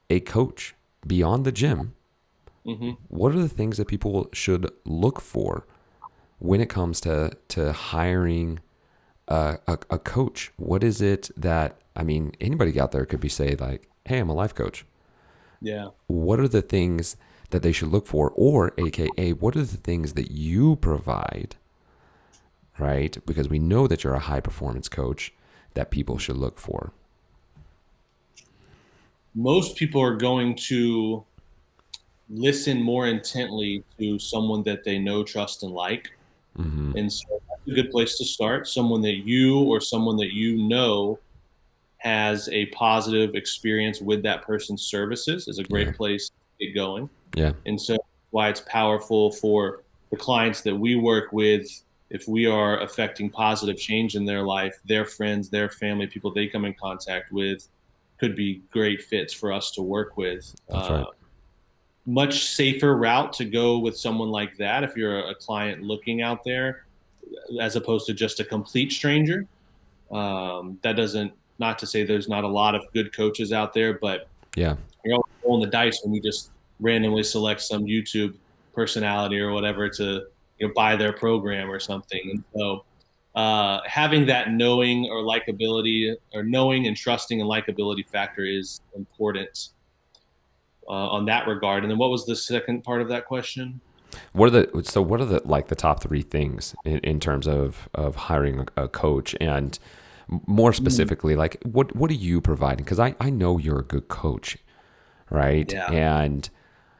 Speaker 1: a coach beyond the gym, what are the things that people should look for when it comes to hiring a coach? What is it that, I mean, anybody out there could be say like, hey, I'm a life coach.
Speaker 2: Yeah.
Speaker 1: What are the things that they should look for? Or AKA, what are the things that you provide right? Because we know that you're a high performance coach that people should look for.
Speaker 2: Most people are going to listen more intently to someone that they know, trust, and like.
Speaker 1: Mm-hmm.
Speaker 2: And so that's a good place to start. Someone that you or someone that you know has a positive experience with that person's services is a
Speaker 1: Yeah.
Speaker 2: great place to get going.
Speaker 1: Yeah.
Speaker 2: And so why it's powerful for the clients that we work with. If we are affecting positive change in their life, their friends, their family, people they come in contact with could be great fits for us to work with.
Speaker 1: That's right.
Speaker 2: Much safer route to go with someone like that if you're a client looking out there, as opposed to just a complete stranger. That doesn't, not to say there's not a lot of good coaches out there, but
Speaker 1: Yeah.
Speaker 2: you're always rolling the dice when you just randomly select some YouTube personality or whatever to buy their program or something. And so having that knowing or likability, or knowing and trusting and likability factor is important on that regard. And then what was the second part of that question?
Speaker 1: What are the like the top three things in terms of hiring a coach, and more specifically, like what are you providing? Because I know you're a good coach, right?
Speaker 2: Yeah.
Speaker 1: And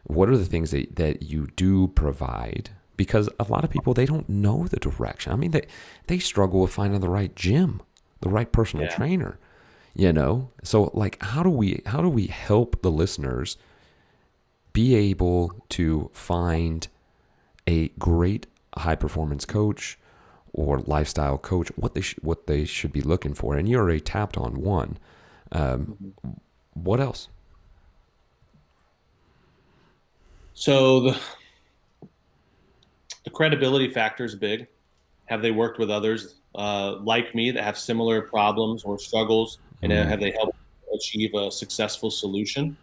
Speaker 1: what are the things that you do provide? Because a lot of people, they don't know the direction. I mean, they struggle with finding the right gym, the right personal
Speaker 2: Yeah.
Speaker 1: trainer, So like, how do we help the listeners be able to find a great high performance coach or lifestyle coach, what they should be looking for? And you already tapped on one. What else?
Speaker 2: So the credibility factor is big. Have they worked with others like me that have similar problems or struggles, and have they helped achieve a successful solution?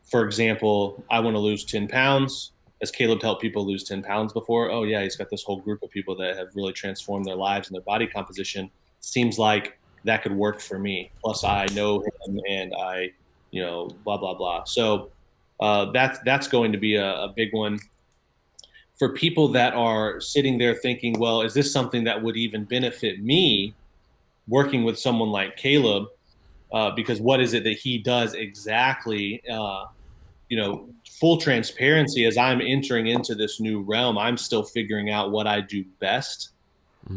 Speaker 2: For example, I want to lose 10 pounds. Has Caleb helped people lose 10 pounds before? Oh, yeah, he's got this whole group of people that have really transformed their lives and their body composition. Seems like that could work for me. Plus, I know him and blah, blah, blah. So that's going to be a big one. For people that are sitting there thinking, well, is this something that would even benefit me working with someone like Caleb? Because what is it that he does exactly? Full transparency, as I'm entering into this new realm, I'm still figuring out what I do best.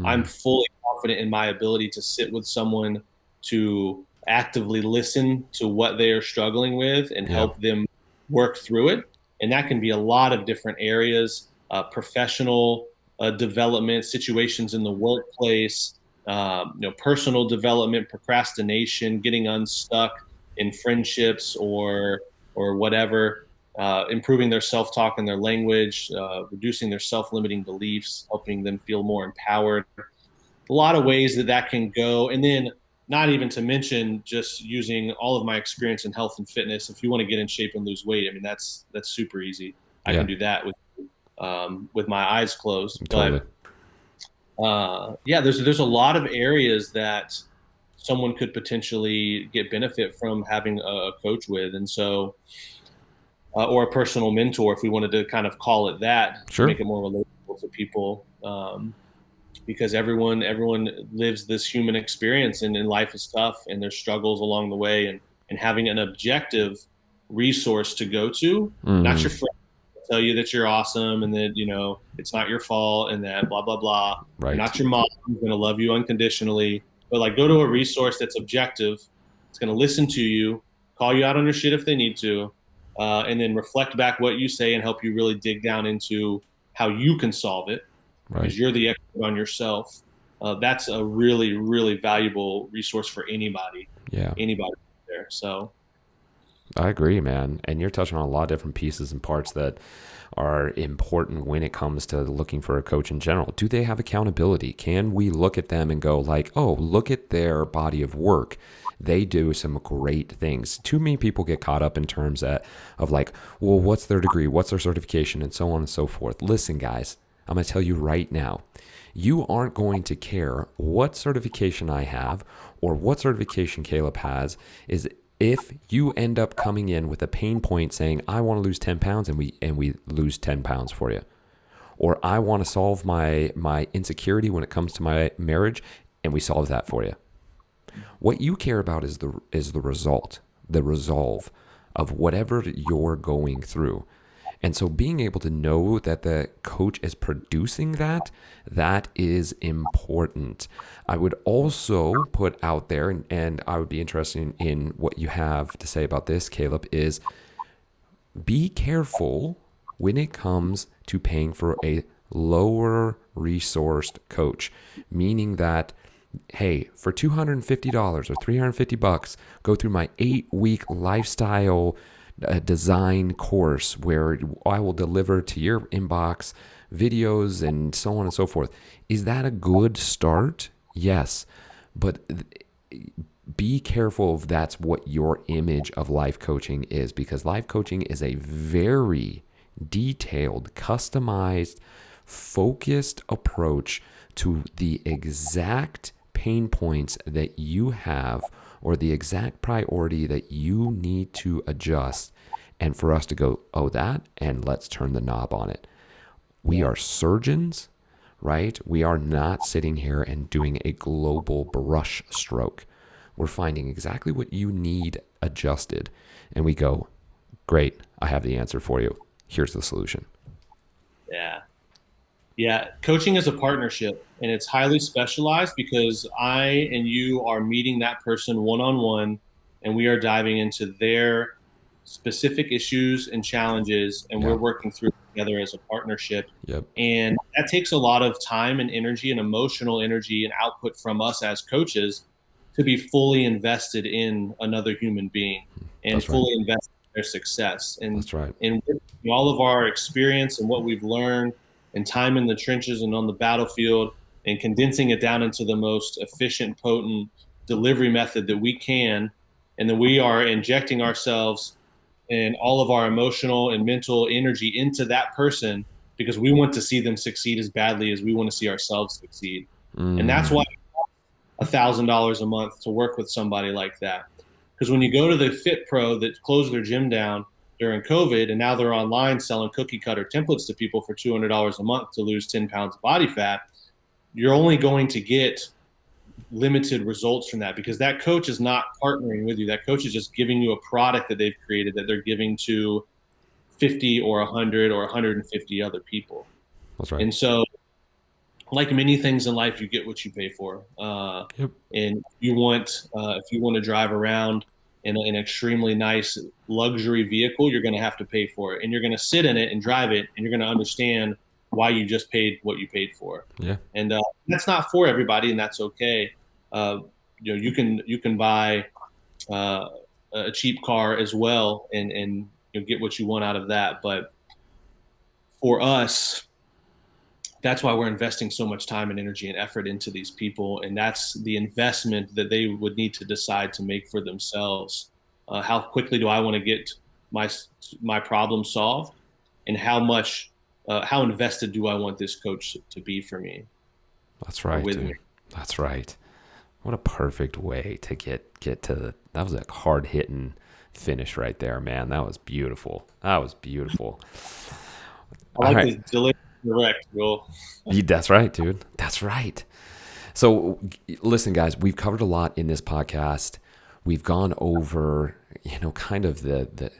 Speaker 2: I'm fully confident in my ability to sit with someone, to actively listen to what they are struggling with and
Speaker 1: Yeah.
Speaker 2: help them work through it. And that can be a lot of different areas, professional development, situations in the workplace, personal development, procrastination, getting unstuck in friendships or whatever, improving their self-talk and their language, reducing their self-limiting beliefs, helping them feel more empowered. A lot of ways that can go. And then not even to mention just using all of my experience in health and fitness. If you want to get in shape and lose weight, I mean, that's super easy. I
Speaker 1: Yeah.
Speaker 2: can do that with my eyes closed.
Speaker 1: Totally.
Speaker 2: But yeah, there's a lot of areas that someone could potentially get benefit from having a coach with. And so or a personal mentor, if we wanted to kind of call it that, to
Speaker 1: Sure.
Speaker 2: make it more relatable to people, because everyone lives this human experience, and life is tough, and there's struggles along the way, and having an objective resource to go to, not your friend tell you that you're awesome and that it's not your fault and that blah blah blah, and
Speaker 1: Right.
Speaker 2: not your mom who's going to love you unconditionally, but like go to a resource that's objective. It's going to listen to you, call you out on your shit if they need to, and then reflect back what you say and help you really dig down into how you can solve it,
Speaker 1: Right.
Speaker 2: because you're the expert on yourself. That's a really, really valuable resource for
Speaker 1: Yeah.
Speaker 2: anybody there. So
Speaker 1: I agree, man. And you're touching on a lot of different pieces and parts that are important when it comes to looking for a coach in general. Do they have accountability? Can we look at them and go like, oh, look at their body of work. They do some great things. Too many people get caught up in terms of like, well, what's their degree? What's their certification? And so on and so forth. Listen, guys, I'm going to tell you right now, you aren't going to care what certification I have or what certification Caleb has. Is if you end up coming in with a pain point saying, I want to lose 10 pounds, and we lose 10 pounds for you. Or I want to solve my insecurity when it comes to my marriage, and we solve that for you. What you care about is the result, the resolve of whatever you're going through. And so being able to know that the coach is producing that, that is important. I would also put out there, and I would be interested in what you have to say about this, Caleb, is be careful when it comes to paying for a lower resourced coach, meaning that, hey, for $250 or $350, go through my 8-week lifestyle design course where I will deliver to your inbox videos and so on and so forth. Is that a good start? Yes. But be careful if that's what your image of life coaching is, because life coaching is a very detailed, customized, focused approach to the exact pain points that you have or the exact priority that you need to adjust, and for us to go, oh, that, and let's turn the knob on it. We are surgeons, right? We are not sitting here and doing a global brush stroke. We're finding exactly what you need adjusted, and we go, great, I have the answer for you. Here's the solution.
Speaker 2: Yeah. Yeah, coaching is a partnership, and it's highly specialized because I and you are meeting that person one-on-one, and we are diving into their specific issues and challenges, and
Speaker 1: Yeah.
Speaker 2: we're working through it together as a partnership.
Speaker 1: Yep.
Speaker 2: And that takes a lot of time and energy and emotional energy and output from us as coaches to be fully invested in another human being and
Speaker 1: That's right.
Speaker 2: fully invested in their success. And
Speaker 1: That's right.
Speaker 2: and with all of our experience and what we've learned and time in the trenches and on the battlefield, and condensing it down into the most efficient, potent delivery method that we can. And then we are injecting ourselves and all of our emotional and mental energy into that person because we want to see them succeed as badly as we want to see ourselves succeed. And that's why $1,000 a month to work with somebody like that. Because when you go to the Fit Pro that closed their gym down during COVID, and now they're online selling cookie cutter templates to people for $200 a month to lose 10 pounds of body fat, you're only going to get limited results from that because that coach is not partnering with you. That coach is just giving you a product that they've created that they're giving to 50 or 100 or 150 other people.
Speaker 1: That's right.
Speaker 2: And so, like many things in life, you get what you pay for.
Speaker 1: Yep.
Speaker 2: And if you want to drive around in an extremely nice luxury vehicle, you're going to have to pay for it, and you're going to sit in it and drive it, and you're going to understand why you just paid what you paid for.
Speaker 1: Yeah.
Speaker 2: And that's not for everybody, and that's okay. You can buy a cheap car as well, and get what you want out of that. But for us, that's why we're investing so much time and energy and effort into these people, and that's the investment that they would need to decide to make for themselves. How quickly do I want to get my problem solved, and how invested do I want this coach to be for me?
Speaker 1: That's right,
Speaker 2: With
Speaker 1: dude.
Speaker 2: me.
Speaker 1: That's right. What a perfect way to get to that was a hard hitting finish right there, man. That was beautiful. That was beautiful.
Speaker 2: I
Speaker 1: All
Speaker 2: like
Speaker 1: right.
Speaker 2: this delivery direct, Will.
Speaker 1: That's right, dude. That's right. So listen, guys, we've covered a lot in this podcast. We've gone over, kind of the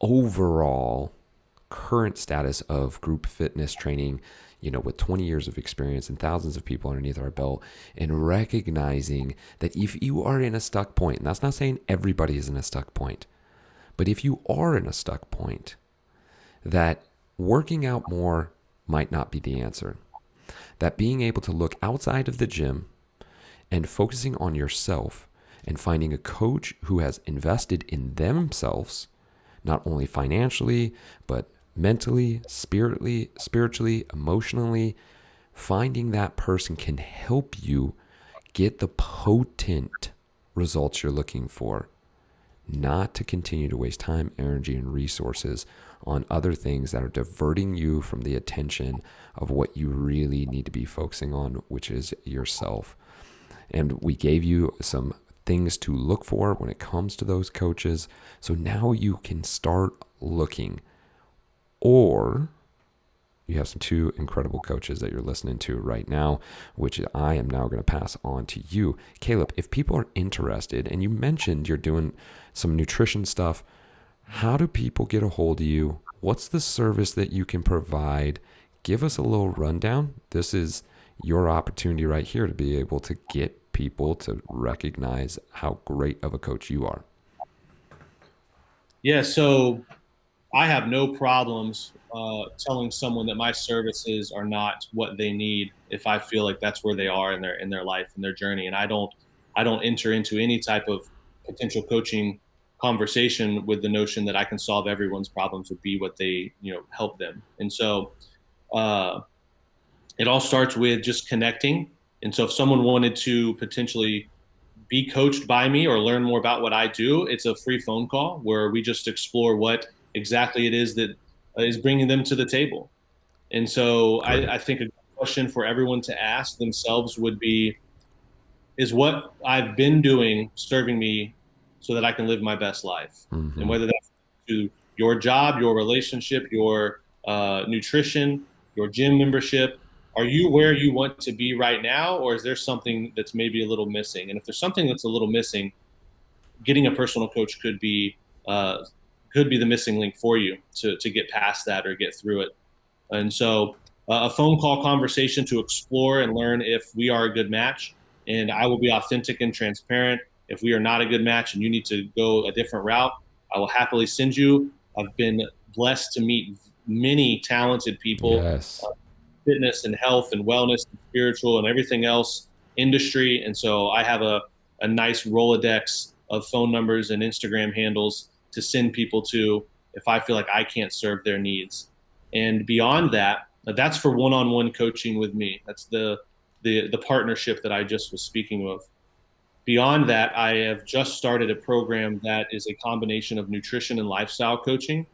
Speaker 1: overall current status of group fitness training, with 20 years of experience and thousands of people underneath our belt, and recognizing that if you are in a stuck point, and that's not saying everybody is in a stuck point, but if you are in a stuck point, that working out more might not be the answer. That being able to look outside of the gym and focusing on yourself and finding a coach who has invested in themselves, not only financially, but mentally, spiritually, emotionally, finding that person can help you get the potent results you're looking for, not to continue to waste time, energy, and resources on other things that are diverting you from the attention of what you really need to be focusing on, which is yourself. And we gave you some things to look for when it comes to those coaches. So now you can start looking. Or you have some two incredible coaches that you're listening to right now, which I am now going to pass on to you. Caleb, if people are interested, and you mentioned you're doing some nutrition stuff, how do people get a hold of you? What's the service that you can provide? Give us a little rundown. This is your opportunity right here to be able to get people to recognize how great of a coach you are.
Speaker 2: Yeah, so I have no problems telling someone that my services are not what they need if I feel like that's where they are in their life and their journey. And I don't enter into any type of potential coaching conversation with the notion that I can solve everyone's problems or be what they help them. And so uh, it all starts with just connecting. And so if someone wanted to potentially be coached by me or learn more about what I do, it's a free phone call where we just explore what exactly it is that is bringing them to the table. And so
Speaker 1: Great.
Speaker 2: I think a question for everyone to ask themselves would be, is what I've been doing serving me so that I can live my best life? And
Speaker 1: Mm-hmm.
Speaker 2: whether that's to your job, your relationship, your nutrition, your gym membership, are you where you want to be right now? Or is there something that's maybe a little missing? And if there's something that's a little missing, getting a personal coach uh, could be the missing link for you to get past that or get through it. And so a phone call conversation to explore and learn if we are a good match. And I will be authentic and transparent. If we are not a good match and you need to go a different route, I will happily send you. I've been blessed to meet many talented people,
Speaker 1: Yes.
Speaker 2: fitness and health and wellness and spiritual and everything else industry. And so I have a nice Rolodex of phone numbers and Instagram handles to send people to if I feel like I can't serve their needs. And beyond that, that's for one-on-one coaching with me. That's the partnership that I just was speaking of. Beyond that, I have just started a program that is a combination of nutrition and lifestyle coaching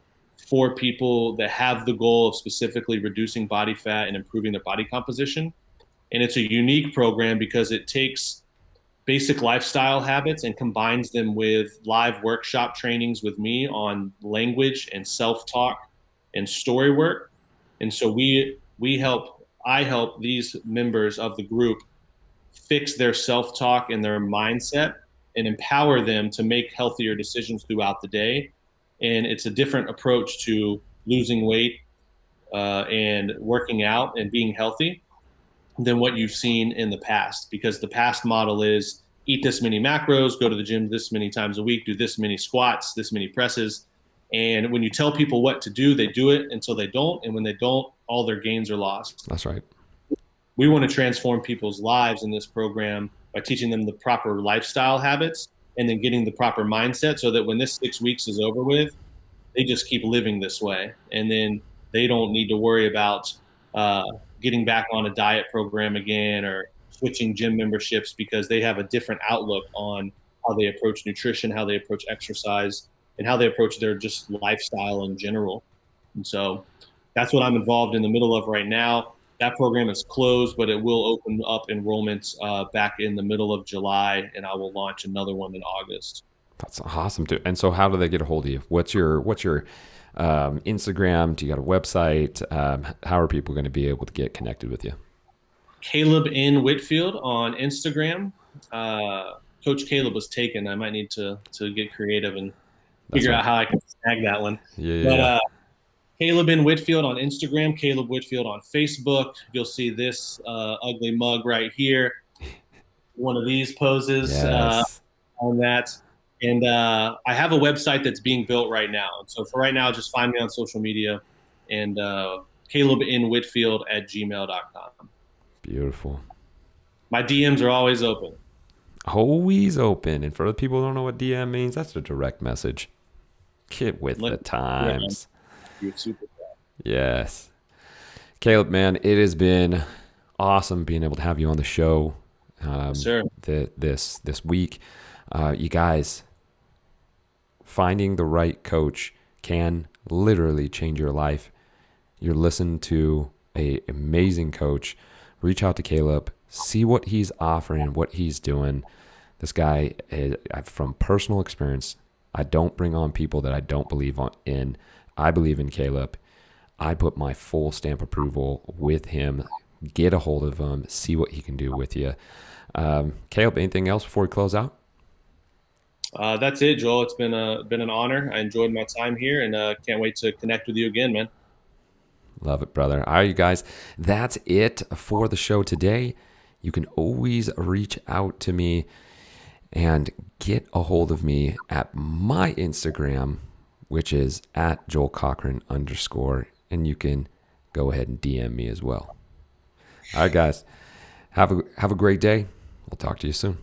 Speaker 2: for people that have the goal of specifically reducing body fat and improving their body composition. And it's a unique program because it takes basic lifestyle habits and combines them with live workshop trainings with me on language and self-talk and story work. And so I help these members of the group fix their self-talk and their mindset and empower them to make healthier decisions throughout the day. And it's a different approach to losing weight and working out and being healthy than what you've seen in the past, because the past model is eat this many macros, go to the gym this many times a week, do this many squats, this many presses. And when you tell people what to do, they do it until they don't. And when they don't, all their gains are lost.
Speaker 1: That's right.
Speaker 2: We want to transform people's lives in this program by teaching them the proper lifestyle habits and then getting the proper mindset so that when this 6 weeks is over with, they just keep living this way. And then they don't need to worry about uh, getting back on a diet program again or switching gym memberships, because they have a different outlook on how they approach nutrition, how they approach exercise, and how they approach their just lifestyle in general. And so that's what I'm involved in the middle of right now. That program is closed, but it will open up enrollments back in the middle of July, and I will launch another one in August.
Speaker 1: That's awesome too. And so, how do they get a hold of you? What's your Instagram? Do you got a website? How are people going to be able to get connected with you?
Speaker 2: Caleb N. Whitfield on Instagram. Coach Caleb was taken. I might need to get creative and
Speaker 1: That's
Speaker 2: figure
Speaker 1: right.
Speaker 2: out how I can snag that one.
Speaker 1: Yeah, yeah,
Speaker 2: But
Speaker 1: yeah.
Speaker 2: Caleb N. Whitfield on Instagram, Caleb Whitfield on Facebook. You'll see this ugly mug right here. One of these poses
Speaker 1: Yes.
Speaker 2: on that. And I have a website that's being built right now. So for right now, just find me on social media and calebinwhitfield@gmail.com.
Speaker 1: Beautiful.
Speaker 2: My DMs are always open.
Speaker 1: Always open. And for the people who don't know what DM means, that's a direct message. Get with the
Speaker 2: Let
Speaker 1: times.
Speaker 2: You're super proud.
Speaker 1: Yes. Caleb, man, it has been awesome being able to have you on the show
Speaker 2: Sir.
Speaker 1: this week. You guys, finding the right coach can literally change your life. You're listening to an amazing coach. Reach out to Caleb, see what he's offering, what he's doing. This guy, from personal experience, I don't bring on people that I don't believe in. I believe in Caleb. I put my full stamp approval with him. Get a hold of him, see what he can do with you. Caleb, anything else before we close out?
Speaker 2: That's it, Joel. It's been an honor. I enjoyed my time here, and can't wait to connect with you again, man.
Speaker 1: Love it, brother. All right, you guys, that's it for the show today. You can always reach out to me and get a hold of me at my Instagram, which is at Joel Cochran _. And you can go ahead and DM me as well. All right, guys, have a great day. We'll talk to you soon.